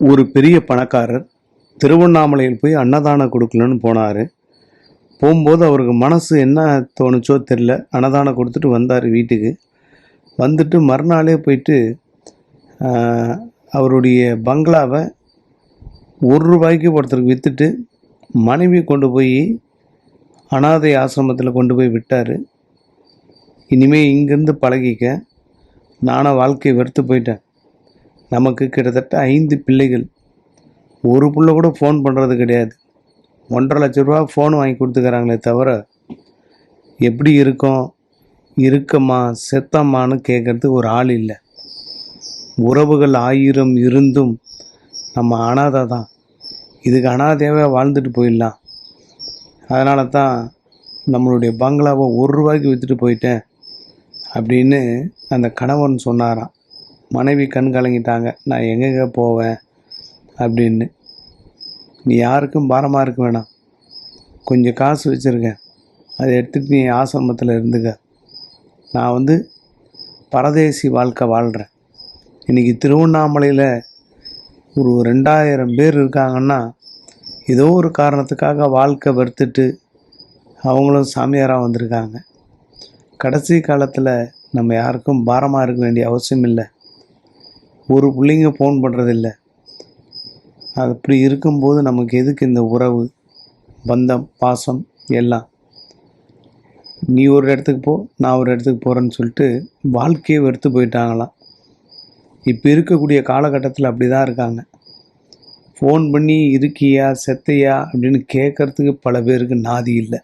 ஒரு பெரிய பணக்காரர் திருவண்ணாமலையில் போய் அன்னதானம் கொடுக்கணும்னு போனார். போகும்போது அவருக்கு மனசு என்ன தோணுச்சோ தெரில, அன்னதானம் கொடுத்துட்டு வந்தார் வீட்டுக்கு. வந்துட்டு மறுநாளே போயிட்டு அவருடைய பங்களாவை ₹1 ஒருத்தருக்கு விற்றுட்டு மனைவி கொண்டு போய் அனாதை ஆசிரமத்தில் கொண்டு போய் விட்டார். இனிமேல் இங்கேருந்து பழகிக்க, நானும் வாழ்க்கையை வெறுத்து போயிட்டேன். நமக்கு கிட்டத்தட்ட 5 பிள்ளைகள், ஒரு புள்ள கூட ஃபோன் பண்ணுறது கிடையாது. 1,50,000 ரூபா ஃபோன் வாங்கி கொடுத்துக்கிறாங்களே தவிர எப்படி இருக்கோம், இருக்கம்மா செத்தம்மான்னு கேட்குறதுக்கு ஒரு ஆள் இல்லை. உறவுகள் 1000 இருந்தும் நம்ம அனாதை தான். இதுக்கு அனாதையாகவே வாழ்ந்துட்டு போயிடலாம். அதனால தான் நம்மளுடைய பங்களாவை ₹1 விற்றுட்டு போயிட்டேன் அப்படின்னு அந்த கணவன் சொன்னாராம். மனைவி கண் கலங்கிட்டாங்க. நான் எங்கெங்கே போவேன் அப்படின்னு. நீ யாருக்கும் பாரமாக இருக்க வேணாம், கொஞ்சம் காசு வச்சுருக்கேன், அதை எடுத்துகிட்டு நீ ஆசிரமத்தில் இருந்துக்க. நான் பரதேசி வாழ்க்கை வாழ்கிறேன். இன்றைக்கி திருவண்ணாமலையில் ஒரு 2000 பேர் இருக்காங்கன்னா ஏதோ ஒரு காரணத்துக்காக வாழ்க்கை வெறுத்துட்டு அவங்களும் சாமியாராக வந்திருக்காங்க. கடைசி காலத்தில் நம்ம யாருக்கும் பாரமாக இருக்க வேண்டிய அவசியம் இல்லை. ஒரு பிள்ளைங்க ஃபோன் பண்ணுறதில்ல. அது அப்படி இருக்கும்போது நமக்கு எதுக்கு இந்த உறவு, பந்தம், பாசம் எல்லாம்? நீ ஒரு இடத்துக்கு போ, நான் ஒரு இடத்துக்கு போகிறேன்னு சொல்லிட்டு வாழ்க்கையை வெறுத்து போயிட்டாங்களாம். இப்போ இருக்கக்கூடிய காலகட்டத்தில் அப்படி தான் இருக்காங்க. ஃபோன் பண்ணி இருக்கியா செத்தையா அப்படின்னு கேட்குறதுக்கு பல பேருக்கு நாதி இல்லை.